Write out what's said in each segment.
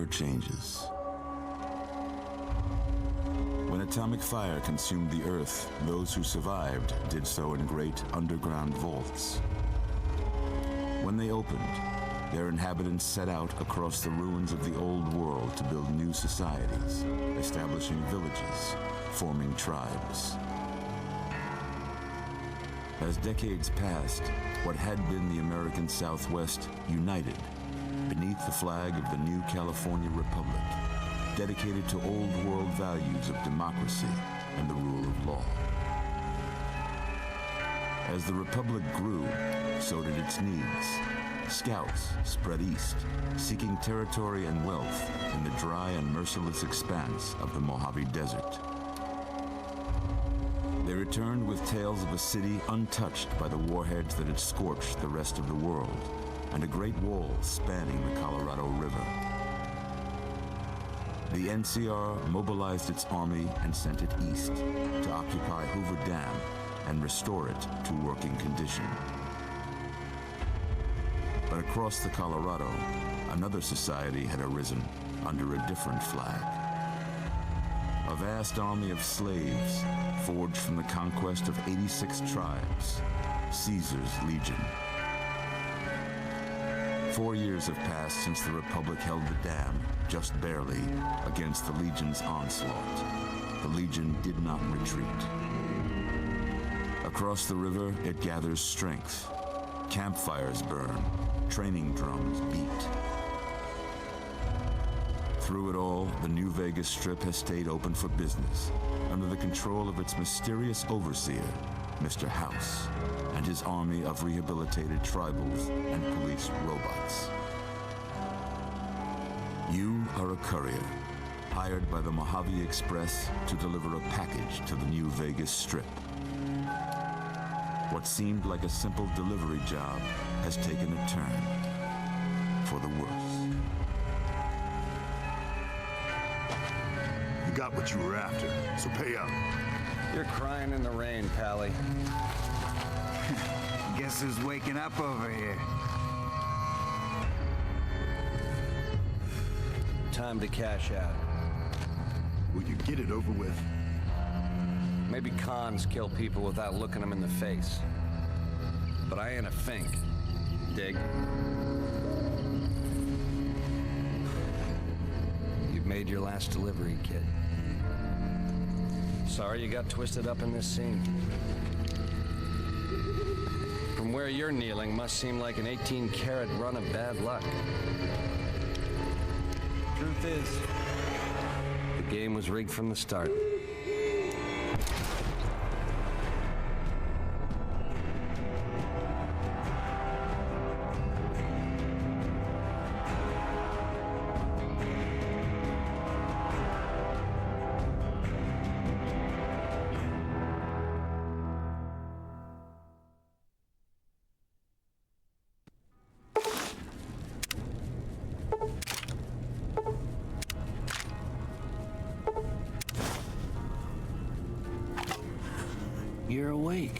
never changes. When atomic fire consumed the Earth, those who survived did so in great underground vaults. When they opened, their inhabitants set out across the ruins of the old world to build new societies, establishing villages, forming tribes. As decades passed, what had been the American Southwest united beneath the flag of the new California Republic, dedicated to old world values of democracy and the rule of law. As the Republic grew, so did its needs. Scouts spread east, seeking territory and wealth in the dry and merciless expanse of the Mojave Desert. They returned with tales of a city untouched by the warheads that had scorched the rest of the world, and a great wall spanning the Colorado River. The NCR mobilized its army and sent it east to occupy Hoover Dam and restore it to working condition. But across the Colorado, another society had arisen under a different flag. A vast army of slaves forged from the conquest of 86 tribes, Caesar's Legion. 4 years have passed since the Republic held the dam, just barely, against the Legion's onslaught. The Legion did not retreat. Across the river, it gathers strength. Campfires burn, training drums beat. Through it all, the New Vegas Strip has stayed open for business, under the control of its mysterious overseer, Mr. House, and his army of rehabilitated tribals and police robots. You are a courier, hired by the Mojave Express to deliver a package to the New Vegas Strip. What seemed like a simple delivery job has taken a turn for the worse. You got what you were after, so pay up. You're crying in the rain, Pally. Guess who's waking up over here? Time to cash out. Will you get it over with? Maybe cons kill people without looking them in the face. But I ain't a fink. Dig? You've made your last delivery, kid. Sorry you got twisted up in this scene. From where you're kneeling must seem like an 18-carat run of bad luck. Truth is, the game was rigged from the start. You're awake.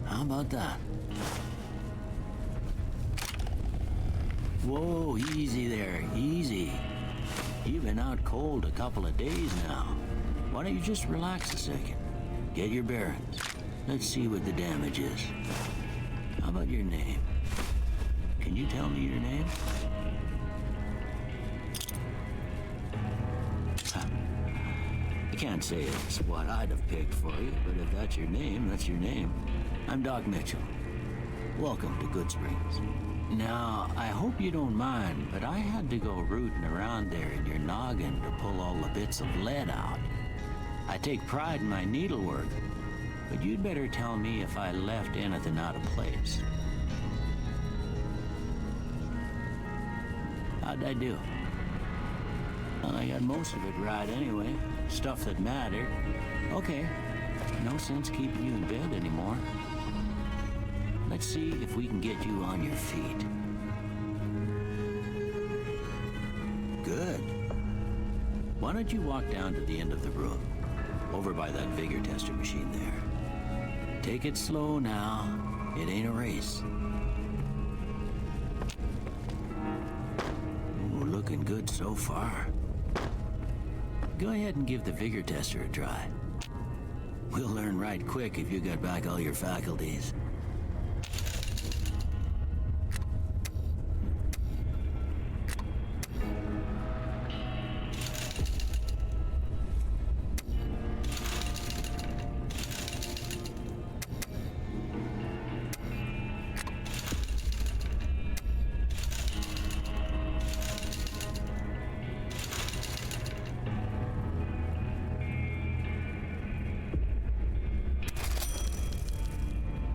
How about that? Whoa, easy there, easy. You've been out cold a couple of days now. Why don't you just relax a second? Get your bearings. Let's see what the damage is. How about your name? Can you tell me your name? I can't say it's what I'd have picked for you, but if that's your name, that's your name. I'm Doc Mitchell. Welcome to Goodsprings. Now, I hope you don't mind, but I had to go rooting around there in your noggin to pull all the bits of lead out. I take pride in my needlework, but you'd better tell me if I left anything out of place. How'd I do? Well, I got most of it right anyway. Stuff that mattered. Okay, no sense keeping you in bed anymore. Let's see if we can get you on your feet. Good. Why don't you walk down to the end of the room, over by that vigor tester machine there. Take it slow now. It ain't a race. Oh, look looking good so far. Go ahead and give the vigor tester a try. We'll learn right quick if you got back all your faculties.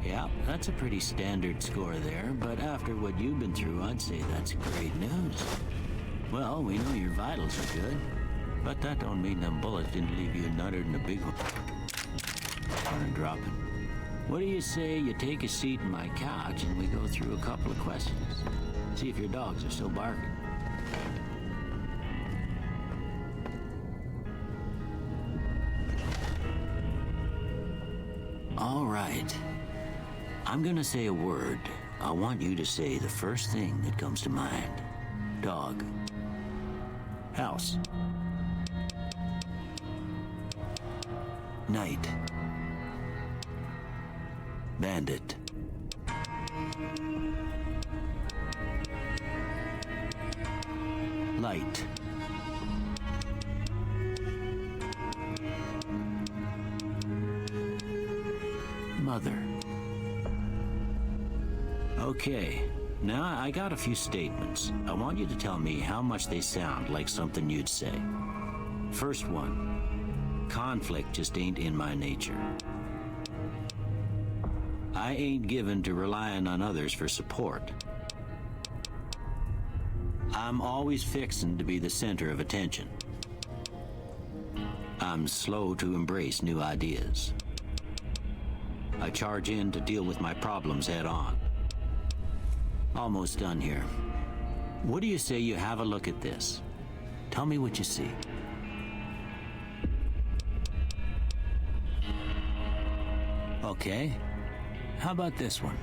Yeah, that's a pretty standard score there, but after what you've been through, I'd say that's great news. Well, we know your vitals are good, but that don't mean them bullets didn't leave you nuttered in a big one. And dropping. What do you say you take a seat in my couch and we go through a couple of questions? See if your dogs are still barking. All right. I'm gonna say a word. I want you to say the first thing that comes to mind. Dog. House. Night. Bandit. Light. Mother. Okay, now I got a few statements. I want you to tell me how much they sound like something you'd say. First one, conflict just ain't in my nature. I ain't given to relying on others for support. I'm always fixin' to be the center of attention. I'm slow to embrace new ideas. I charge in to deal with my problems head on. Almost done here. What do you say you have a look at this? Tell me what you see. Okay. How about this one?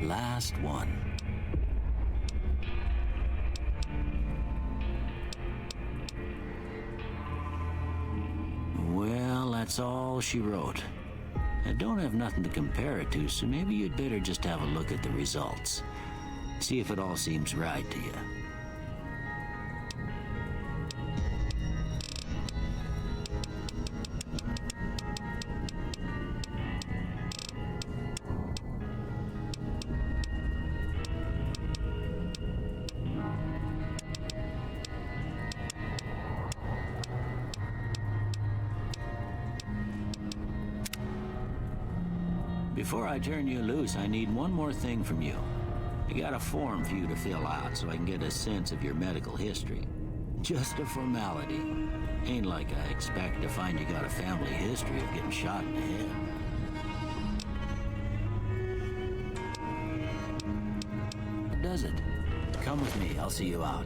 Last one. Well, that's all she wrote. I don't have nothing to compare it to, so maybe you'd better just have a look at the results. See if it all seems right to you. Before I turn you loose, I need one more thing from you. I got a form for you to fill out so I can get a sense of your medical history. Just a formality. Ain't like I expect to find you got a family history of getting shot in the head. Does it? Come with me, I'll see you out.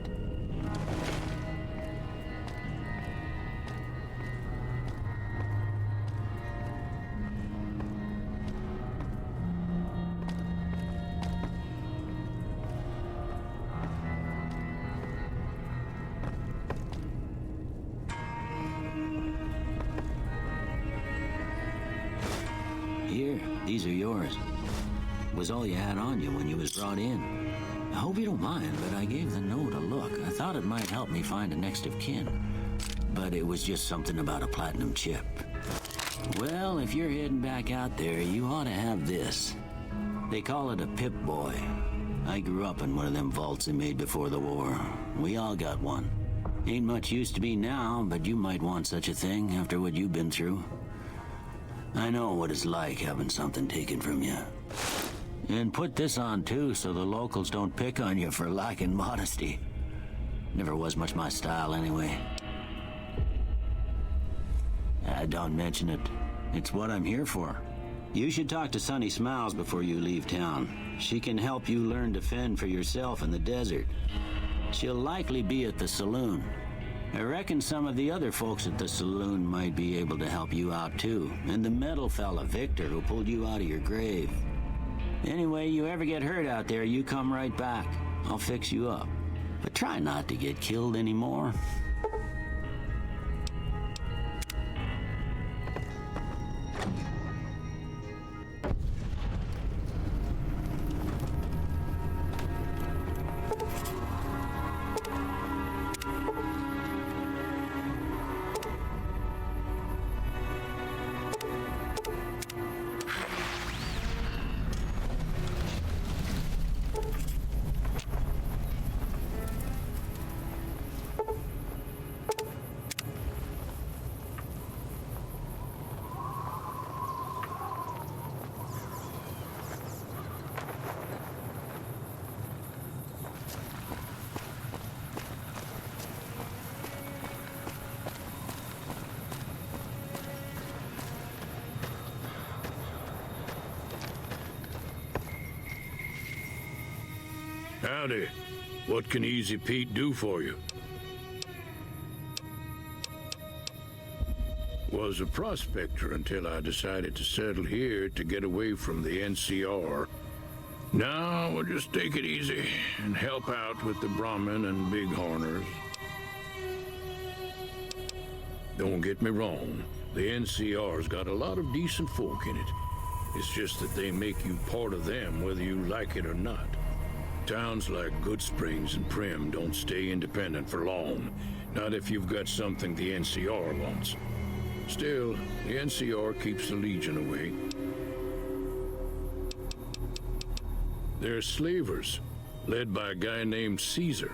Here, these are yours. Was all you had on you when you was brought in. I hope you don't mind, but I gave the note a look. I thought it might help me find a next of kin. But it was just something about a platinum chip. Well, if you're heading back out there, you ought to have this. They call it a Pip-Boy. I grew up in one of them vaults they made before the war. We all got one. Ain't much use to me now, but you might want such a thing after what you've been through. I know what it's like having something taken from you. And put this on too, so the locals don't pick on you for lacking modesty. Never was much my style anyway. Don't mention it. It's what I'm here for. You should talk to Sunny Smiles before you leave town. She can help you learn to fend for yourself in the desert. She'll likely be at the saloon. I reckon some of the other folks at the saloon might be able to help you out too. And the metal fella, Victor, who pulled you out of your grave. Anyway, you ever get hurt out there, you come right back. I'll fix you up. But try not to get killed anymore. Howdy. What can Easy Pete do for you? Was a prospector until I decided to settle here to get away from the NCR. Now we'll just take it easy and help out with the Brahmin and Bighorners. Don't get me wrong, the NCR's got a lot of decent folk in it. It's just that they make you part of them whether you like it or not. Towns like Goodsprings and Prim don't stay independent for long, not if you've got something the NCR wants. Still, the NCR keeps the Legion away. They're slavers, led by a guy named Caesar,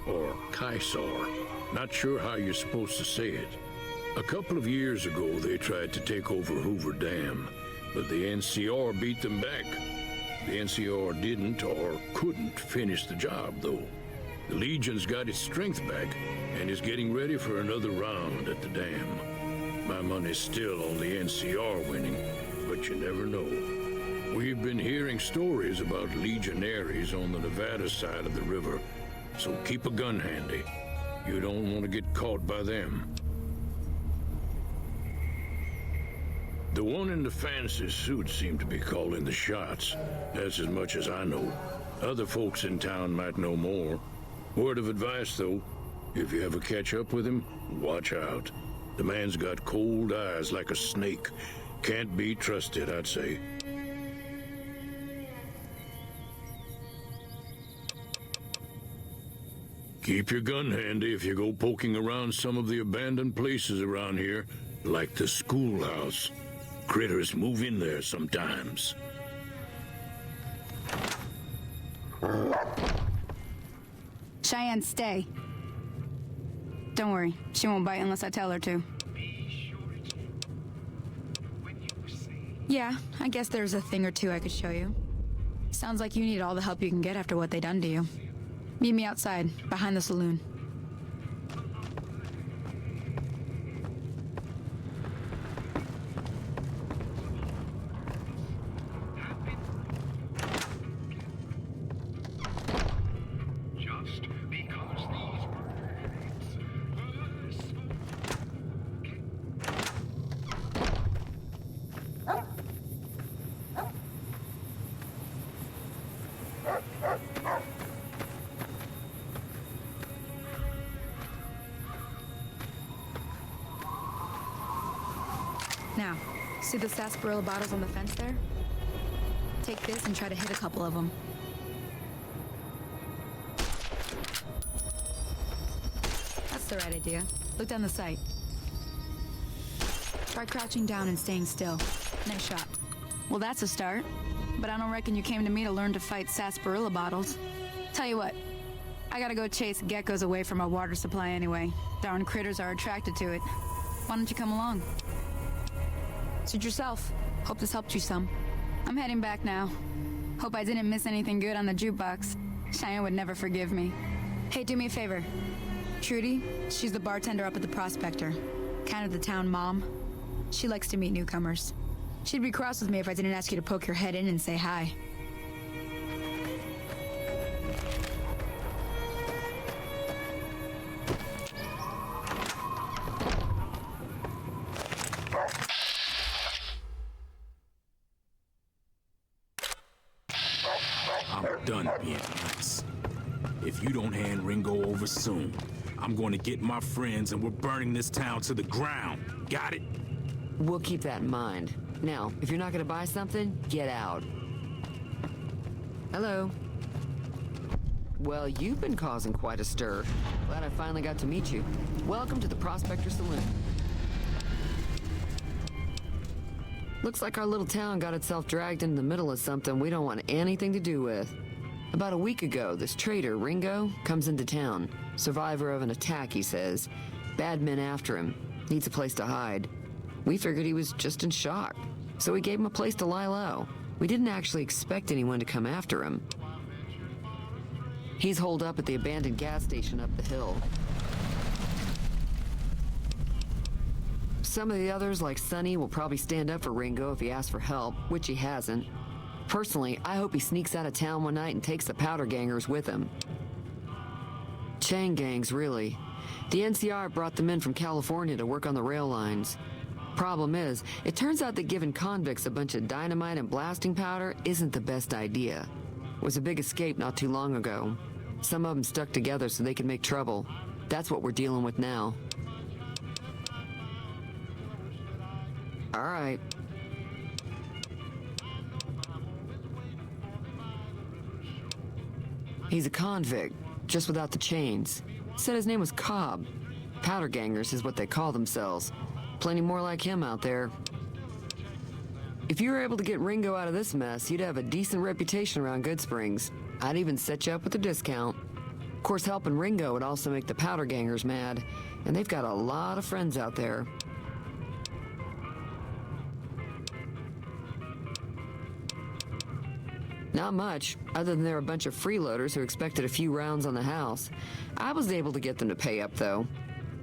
or Caesar. Not sure how you're supposed to say it. A couple of years ago, they tried to take over Hoover Dam, but the NCR beat them back. The NCR didn't or couldn't finish the job, though. The Legion's got its strength back and is getting ready for another round at the dam. My money's still on the NCR winning, but you never know. We've been hearing stories about legionaries on the Nevada side of the river, so keep a gun handy. You don't want to get caught by them. The one in the fancy suit seemed to be calling the shots. That's as much as I know. Other folks in town might know more. Word of advice, though, if you ever catch up with him, watch out. The man's got cold eyes like a snake. Can't be trusted, I'd say. Keep your gun handy if you go poking around some of the abandoned places around here, like the schoolhouse. Critters move in there sometimes. Cheyenne, stay. Don't worry, she won't bite unless I tell her to. Yeah, I guess there's a thing or two I could show you. Sounds like you need all the help you can get after what they done to you. Meet me outside, behind the saloon. Now, see the sarsaparilla bottles on the fence there? Take this and try to hit a couple of them. That's the right idea. Look down the sight. Try crouching down and staying still. Nice shot. Well, that's a start. But I don't reckon you came to me to learn to fight sarsaparilla bottles. Tell you what, I gotta go chase geckos away from our water supply anyway. Darn critters are attracted to it. Why don't you come along? Suit yourself. Hope this helped you some. I'm heading back now. Hope I didn't miss anything good on the jukebox. Cheyenne would never forgive me. Hey, do me a favor. Trudy, she's the bartender up at the Prospector. Kind of the town mom. She likes to meet newcomers. She'd be cross with me if I didn't ask you to poke your head in and say hi. I'm done being nice. If you don't hand Ringo over soon, I'm going to get my friends and we're burning this town to the ground. Got it? We'll keep that in mind. Now, if you're not gonna buy something, get out. Hello. Well, you've been causing quite a stir. Glad I finally got to meet you. Welcome to the Prospector Saloon. Looks like our little town got itself dragged into the middle of something we don't want anything to do with. About a week ago, this traitor, Ringo, comes into town. Survivor of an attack, he says. Bad men after him. Needs a place to hide. We figured he was just in shock, so we gave him a place to lie low. We didn't actually expect anyone to come after him. He's holed up at the abandoned gas station up the hill. Some of the others, like Sonny, will probably stand up for Ringo if he asks for help, which he hasn't. Personally, I hope he sneaks out of town one night and takes the powder gangers with him. Chain gangs, really. The NCR brought them in from California to work on the rail lines. Problem is, it turns out that giving convicts a bunch of dynamite and blasting powder isn't the best idea. It was a big escape not too long ago. Some of them stuck together so they could make trouble. That's what we're dealing with now. All right. He's a convict, just without the chains. Said his name was Cobb. Powder gangers is what they call themselves. Plenty more like him out there. If you were able to get Ringo out of this mess, you'd have a decent reputation around Goodsprings. I'd even set you up with a discount. Of course, helping Ringo would also make the powder gangers mad, and they've got a lot of friends out there. Not much, other than they're a bunch of freeloaders who expected a few rounds on the house. I was able to get them to pay up, though.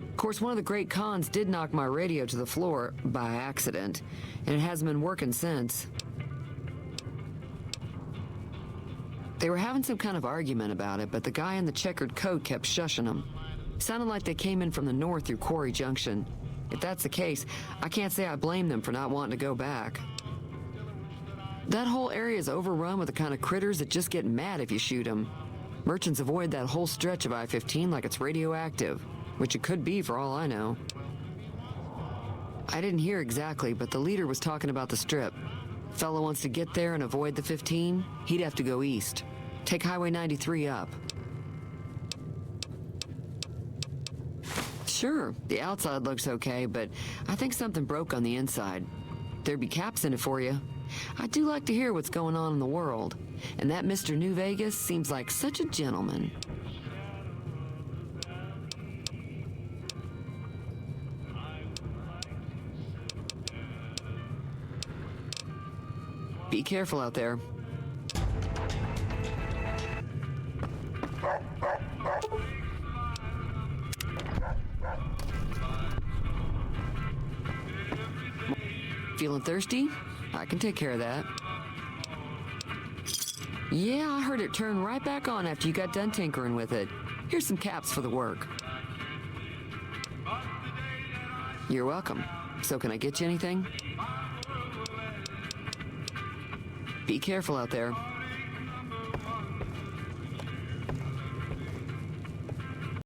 Of course, one of the great cons did knock my radio to the floor by accident, and it hasn't been working since. They were having some kind of argument about it, but the guy in the checkered coat kept shushing them. Sounded like they came in from the north through Quarry Junction. If that's the case, I can't say I blame them for not wanting to go back. That whole area is overrun with the kind of critters that just get mad if you shoot them. Merchants avoid that whole stretch of I-15 like it's radioactive, which it could be for all I know. I didn't hear exactly, but the leader was talking about the strip. Fellow wants to get there and avoid the 15, he'd have to go east. Take Highway 93 up. Sure, the outside looks okay, but I think something broke on the inside. There'd be caps in it for you. I do like to hear what's going on in the world, and that Mr. New Vegas seems like such a gentleman. Be careful out there. Feeling thirsty? I can take care of that. Yeah, I heard it turn right back on after you got done tinkering with it. Here's some caps for the work. You're welcome. So can I get you anything? Be careful out there.